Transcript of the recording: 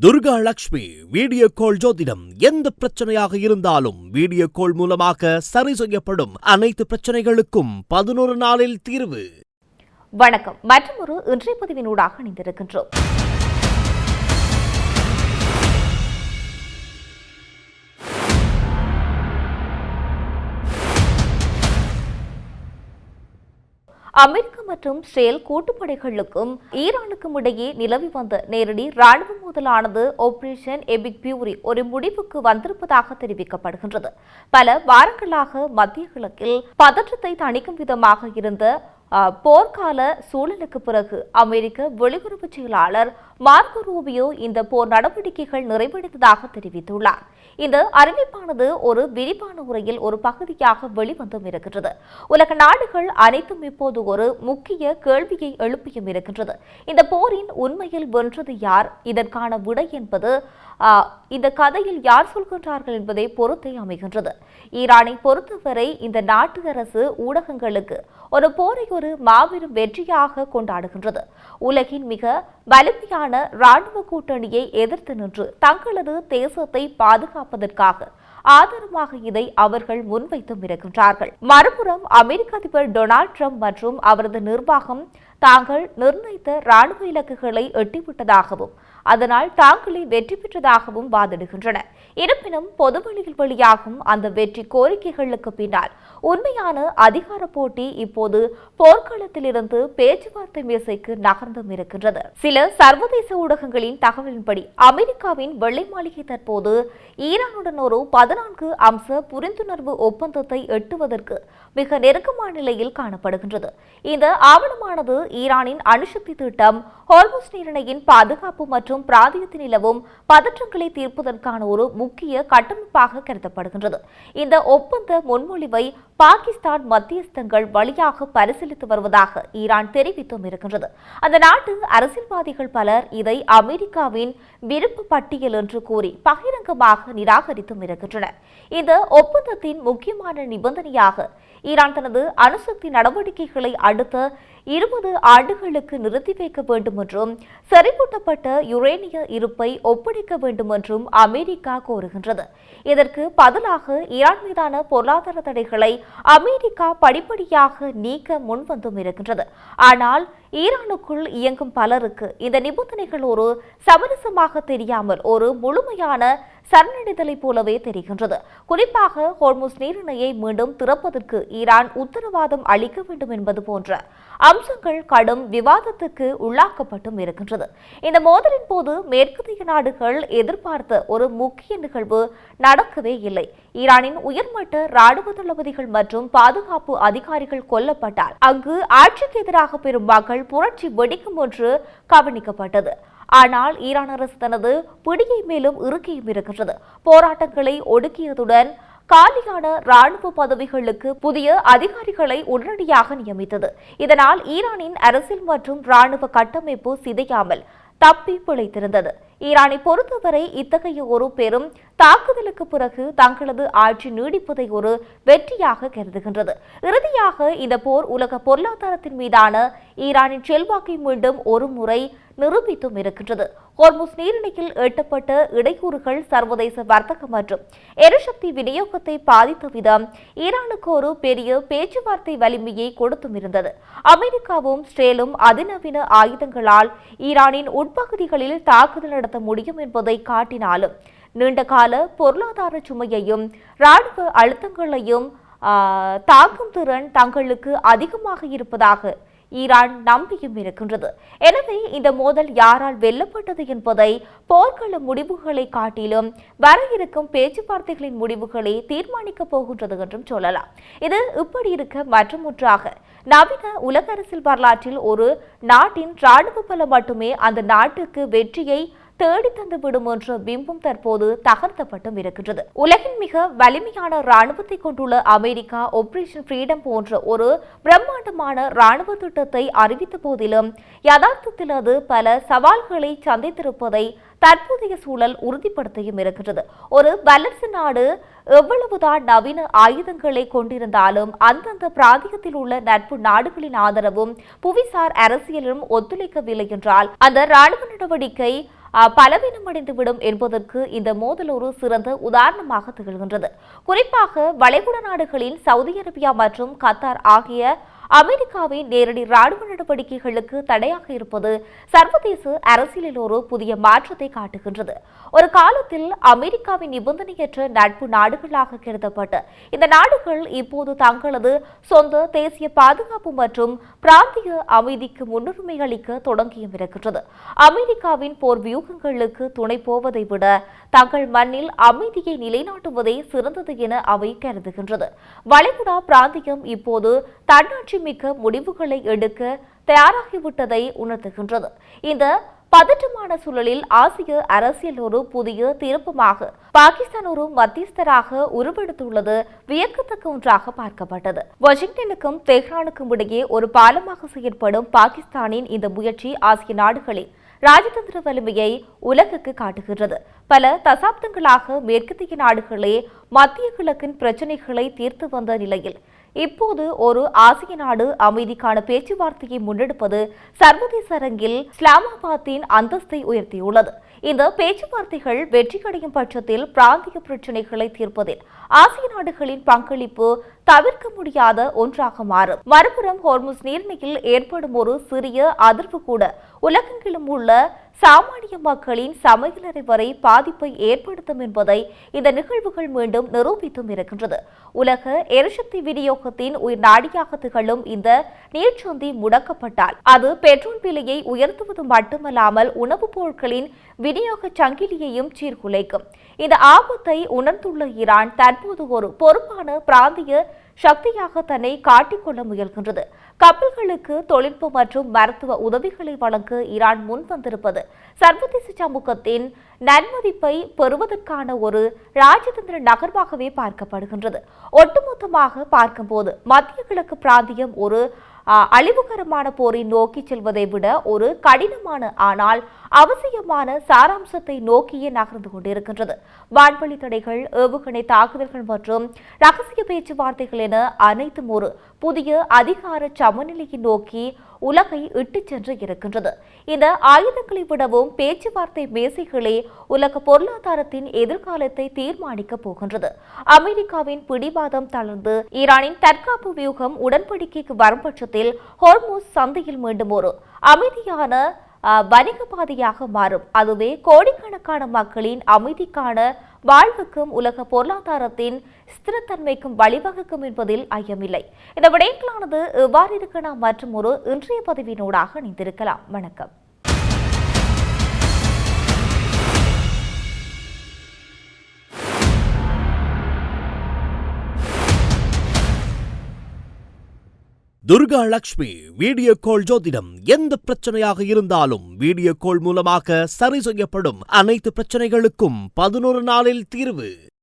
Durga Lakshmi video call ஜோதிடம். எந்த பிரச்சனையாக இருந்தாலும் வீடியோ கால் மூலமாக சரி செய்யப்படும். அனைத்து பிரச்சனைகளுக்கும் 11 நாளில் தீர்வு. வணக்கம். மற்றொரு இன்றைய பதிவினூடாக இணைந்திருக்கின்றோம். அமெரிக்கா மற்றும் இஸ்ரேல் கூட்டுப்படைகளுக்கும் ஈரானுக்கும் இடையே நிலவி வந்த நேரடி ராணுவ மோதலானது ஆபரேஷன் எபிக் பியூரி ஒரு முடிவுக்கு வந்திருப்பதாக தெரிவிக்கப்படுகின்றது. பல வாரங்களாக மத்திய கிழக்கில் பதற்றத்தை தணிக்கும் விதமாக இருந்த போர்க்கால சூழலுக்கு பிறகு அமெரிக்க வெளியுறவு செயலாளர் மார்கோ ரூபியோ இந்த போர் நடவடிக்கைகள் நிறைவடைந்ததாக தெரிவித்துள்ளார். இந்த அறிவிப்பானது ஒரு விரிவான உரையில் ஒரு பகுதியாக வெளிவந்தும் இருக்கின்றது. உலக நாடுகள் அனைத்தும் இப்போது ஒரு முக்கிய கேள்வியை எழுப்பியும் இருக்கின்றது. இந்த போரின் உண்மையில் வென்றது யார்? இதற்கான விடை என்பது இந்த கதையில் யார் சொல்கின்றார்கள் என்பதை பொறுத்தே அமைகின்றது. ஈரானை பொறுத்தவரை இந்த நாட்டு அரசு ஊடகங்களுக்கு ஒரு போரை ஒரு மாபெரும் வெற்றியாக கொண்டாடுகின்றது. உலகின் மிக வலிமையான ராணுவ கூட்டணியை எதிர்த்து நின்று தங்களது தேசத்தை பாதுகாப்பதற்காக ஆதாரமாக இதை அவர்கள் முன்வைத்தும் இருக்கின்றார்கள். மறுபுறம் அமெரிக்க அதிபர் டொனால்ட் ட்ரம்ப் மற்றும் அவரது நிர்வாகம் தாங்கள் நிர்ணயித்த ராணுவ இலக்குகளை எட்டிவிட்டதாகவும் அதனால் தாங்களே வெற்றி பெற்றதாகவும் வாதிடுகின்றனர். இருப்பினும் பொதுவெளியில் வெளியாகும் அந்த வெற்றி கோரிக்கைகளுக்கு பின்னால் உண்மையான அதிகார போட்டி இப்போது போர்க்களத்திலிருந்து பேச்சுவார்த்தை மேசைக்கு நகர்ந்தும் இருக்கின்றது. சில சர்வதேச ஊடகங்களின் தகவலின்படி அமெரிக்காவின் வெள்ளை மாளிகை தற்போது ஈரானுடன் ஒரு 14 அம்ச புரிந்துணர்வு ஒப்பந்தத்தை எட்டுவதற்கு மிக நெருக்கமான நிலையில் காணப்படுகின்றது. இந்த ஆவணமானது ஈரானின் அணுசக்தி திட்டம், ஹோர்முஸ் நீரிணையின் பாதுகாப்பு மற்றும் பிராந்தியத்தில் நிலவும் பதற்றங்களை தீர்ப்பதற்கான ஒரு முக்கிய கட்டமைப்பாக கருதப்படுகின்றது. இந்த ஒப்பந்த முன்மொழிவை பாகிஸ்தான் மத்தியஸ்தங்கள் வழியாக பரிசீலித்து வருவதாக ஈரான் தெரிவித்தும் இருக்கின்றது. அந்த நாட்டு அரசியல்வாதிகள் பலர் இதை அமெரிக்காவின் விருப்ப பட்டியல் என்று கூறி பகிரங்கமாக நிராகரித்தும் இருக்கின்றனர். இந்த ஒப்பந்தத்தின் முக்கியமான நிபந்தனையாக ஈரான் தனது அணுசக்தி நடவடிக்கைகளை அடுத்த 20 ஆண்டுகளுக்கு நிறுத்தி வைக்க வேண்டும் என்றும் செறிவூட்டப்பட்ட யுரேனிய இருப்பை ஒப்படைக்க வேண்டும் என்றும் அமெரிக்கா கோருகின்றது. இதற்கு பதிலாக ஈரான் மீதான பொருளாதார தடைகளை அமெரிக்கா படிப்படியாக நீக்க முன்வந்தும் இருக்கின்றது. ஆனால் ஈரானுக்குள் இயங்கும் பலருக்கு இந்த நிபந்தனைகள் ஒரு சமரசமாக தெரியாமல் ஒரு முழுமையான சரணடைதலை போலவே தெரிகின்றது. குறிப்பாக ஹோர்முஸ் நீரிணையை மீண்டும் திறப்பதற்கு ஈரான் உத்தரவாதம் அளிக்க வேண்டும் என்பது போன்ற அம்சங்கள் கடும் விவாதத்துக்கு உள்ளாக்கப்பட்டும் இருக்கின்றது. இந்த மோதலின் போது மேற்கத்திய நாடுகள் எதிர்பார்த்த ஒரு முக்கிய நிகழ்வு நடக்கவே இல்லை. ஈரானின் உயர்மட்ட ராணுவ தளபதிகள் மற்றும் பாதுகாப்பு அதிகாரிகள் கொல்லப்பட்டால் அங்கு ஆட்சிக்கு எதிராக பெரும் மக்கள் புரட்சி வெடிக்கும் என்று கவனிக்கப்பட்டது. ஆனால் ஈரான் அரசு தனது பிடியை மேலும் இறுக்கியும் இருக்கின்றது. போராட்டங்களை ஒடுக்கியதுடன் காலியான ராணுவ பதவிகளுக்கு புதிய அதிகாரிகளை உடனடியாக நியமித்தது. இதனால் ஈரானின் அரசியல் மற்றும் ராணுவ கட்டமைப்பு சிதையாமல் தப்பி பிழைத்திருந்தது. ஈரானை பொறுத்தவரை இத்தகைய ஒரு பெரும் தாக்குதலுக்கு பிறகு தங்களது ஆட்சி நீடிப்பதை ஒரு வெற்றியாக கருதுகின்றது. இறுதியாக இந்த போர் உலக பொருளாதாரத்தின் மீதான ஈரானின் செல்வாக்கை மீண்டும் ஒரு முறை நிரூபித்தும் இருக்கின்றது. ஹோர்முஸ் நீரிணையில் எட்டப்பட்ட இடையூறுகள் சர்வதேச வர்த்தகம் மற்றும் எரிசக்தி விநியோகத்தை பாதித்த விதம் ஈரானுக்கு ஒரு பெரிய பேச்சுவார்த்தை வலிமையை கொடுத்தும் இருந்தது. அமெரிக்காவும் இஸ்ரேலும் அதிநவீன ஆயுதங்களால் ஈரானின் உட்பகுதிகளில் தாக்குதல் நடத்த முடியும் என்பதை காட்டினாலும் நீண்டகால பொருளாதார சுமையையும் ராணுவ அழுத்தங்களையும் தாக்கும் திறன் தங்களுக்கு அதிகமாக இருப்பதாக ஈரான் நம்பியும் இருக்கின்றது. எனவே இந்த மோதல் யாரால் வெல்லப்பட்டது என்பதை போர்க்கள முடிவுகளை காட்டிலும் வர இருக்கும் பேச்சுவார்த்தைகளின் முடிவுகளை தீர்மானிக்கப் போகின்றது என்றும் சொல்லலாம். இது இப்படி இருக்க மற்றொன்றாக நவீன உலக அரசியல் வரலாற்றில் ஒரு நாட்டின் ராணுவ பலம் மட்டுமே அந்த நாட்டுக்கு வெற்றியை தேடி தந்து விடும் என்ற பிம்பம் தற்போது தகர்த்தப்பட்டும் இருக்கின்றது. உலகின் மிக வலிமையான ராணுவத்தை கொண்டுள்ள அமெரிக்கா ஆபரேஷன் ஃப்ரீடம் போன்ற ஒரு பிரம்மாண்டமான ராணுவ திட்டத்தை அறிவித்த போதிலும் யதார்த்தத்தில் அது பல சவால்களை சந்தித்திருப்பதை தற்போதைய சூழல் உறுதிப்படுத்தியும் இருக்கின்றது. ஒரு வல்லரசு நாடு எவ்வளவுதான் நவீன ஆயுதங்களை கொண்டிருந்தாலும் அந்தந்த பிராந்தியத்தில் உள்ள நட்பு நாடுகளின் ஆதரவும் புவிசார் அரசியலும் ஒத்துழைக்கவில்லை என்றால் அந்த ராணுவ நடவடிக்கை பலவீனமடைந்துவிடும் என்பதற்கு இந்த மோதல் ஒரு சிறந்த உதாரணமாக திகழ்கின்றது. குறிப்பாக வளைகுடா நாடுகளின் சவுதி அரேபியா மற்றும் கத்தார் ஆகிய அமெரிக்காவின் நேரடி ராணுவ நடவடிக்கைகளுக்கு தடையாக இருப்பது சர்வதேச அரசியலில் ஒரு புதிய மாற்றத்தை காட்டுகின்றது. ஒரு காலத்தில் அமெரிக்காவின் நிபந்தனையற்ற நட்பு நாடுகளாக கருதப்பட்ட இந்த நாடுகள் இப்போது தங்களது சொந்த தேசிய பாதுகாப்பு மற்றும் பிராந்திய அமைதிக்கு முன்னுரிமை அளிக்க தொடங்கியும் இருக்கின்றது. அமெரிக்காவின் போர் வியூகங்களுக்கு துணை போவதை விட தங்கள் மண்ணில் அமைதியை நிலைநாட்டுவதே சிறந்தது என அவை கருதுகின்றது. வளைகுடா பிராந்தியம் இப்போது தன்னாட்சி மிக்க முடிவுகளை எடுக்க தயாராகிவிட்டதை உணர்த்துகின்றது. இந்த பதற்றமான சூழலில் ஆசிய அரசியல் ஒரு புதிய திருப்பமாக பாகிஸ்தான் ஒரு மத்தியஸ்தராக உருவெடுத்துள்ளது வியக்கத்தக்க ஒன்றாக பார்க்கப்பட்டது. வாஷிங்டனுக்கும் தெஹ்ரானுக்கும் இடையே ஒரு பாலமாக செயற்படும் பாகிஸ்தானின் இந்த முயற்சி ஆசிய நாடுகளின் ராஜதந்திர வலிமையை உலகுக்கு காட்டுகிறது. பல தசாப்தங்களாக மேற்கத்திய நாடுகளே மத்திய கிழக்கின் பிரச்சினைகளை தீர்த்து வந்த நிலையில் இப்போது ஒரு ஆசிய நாடு அமைதிக்கான பேச்சுவார்த்தையை முன்னெடுப்பது சர்வதேச அரங்கில் இஸ்லாமாபாத்தின் அந்தஸ்தை உயர்த்தியுள்ளது. இந்த பேச்சுவார்த்தைகள் வெற்றியடையும் பட்சத்தில் பிராந்திய பிரச்சினைகளை தீர்ப்பதில் ஆசிய நாடுகளின் பங்களிப்பு தவிர்க்க முடியாத ஒன்றாக மாறும். மறுபுறம் ஹோர்முஸ் நீர்நிலையில் ஏற்படும் ஒரு சிறிய அதிர்வு கூட உலகெங்கிலும் உள்ள சாமானிய மக்களின் சமையலறை வரை பாதிப்பை ஏற்படுத்தும் என்பதை இந்த நிகழ்வுகள் மீண்டும் நிரூபித்தும் இருக்கின்றது. உலக எரிசக்தி விநியோகத்தின் உயிர் நாடியாக திகழும் இந்த நீர்ச்சந்தி முடக்கப்பட்டால் அது பெட்ரோல் விலையை உயர்த்துவது மட்டுமல்லாமல் உணவுப் பொருட்களின் விநியோக சங்கிலியையும் சீர்குலைக்கும். இந்த ஆபத்தை உணர்ந்துள்ள ஈரான் தற்போது ஒரு பொறுப்பான பிராந்திய சக்தியாக தன்னை காட்டிக்கொள்ள முயல்கின்றது. கப்பல்களுக்கு தொழில்நுட்ப மற்றும் மருத்துவ உதவிகளை வழங்க ஈரான் முன் வந்திருப்பது சர்வதேச சமூகத்தின் நன்மதிப்பை பெறுவதற்கான ஒரு ராஜதந்திர நகர்வாகவே பார்க்கப்படுகின்றது. ஒட்டுமொத்தமாக பார்க்கும்போது மத்திய கிழக்கு பிராந்தியம் ஒரு அழிவுகரமான போரை நோக்கி செல்வதை விட ஒரு கடினமான ஆனால் அவசியமான சாராம்சத்தை நோக்கியே நகர்ந்து கொண்டிருக்கின்றது. வான்வழி தடைகள், ஏவுகணை தாக்குதல்கள் மற்றும் ரகசிய பேச்சுவார்த்தைகள் என அனைத்தும் ஒரு புதிய அதிகார சமநிலையை நோக்கி உலகை இட்டுச் சென்று இருக்கின்றது. இந்த ஆயுதங்களை விடவும் பேச்சுவார்த்தை மேசைகளே உலக பொருளாதாரத்தின் எதிர்காலத்தை தீர்மானிக்கப் போகின்றது. அமெரிக்காவின் பிடிவாதம் தளர்ந்து ஈரானின் தற்காப்பு வியூகம் உடன்படிக்கைக்கு வரும் பட்சத்தில் ஹோர்முஸ் சந்தையில் மீண்டும் ஒரு அமைதியான வணிக பாதையாக மாறும். அதுவே கோடிக்கணக்கான மக்களின் அமைதிக்கான வாழ்வுக்கும் உலக பொருளாதாரத்தின் ஸ்திரத்தன்மைக்கும் வழிவகுக்கும் என்பதில் ஐயமில்லை. இந்த விடயங்களானது எவ்வாறு இருக்கலாம் மற்றும் ஒரு இன்றைய பதிவினூடாக இணைந்திருக்கலாம். வணக்கம். துர்கா லட்சுமி வீடியோ கால் ஜோதிடம். எந்த பிரச்சனையாக இருந்தாலும் வீடியோ கால் மூலமாக சரி செய்யப்படும். அனைத்து பிரச்சனைகளுக்கும் 11 நாளில் தீர்வு.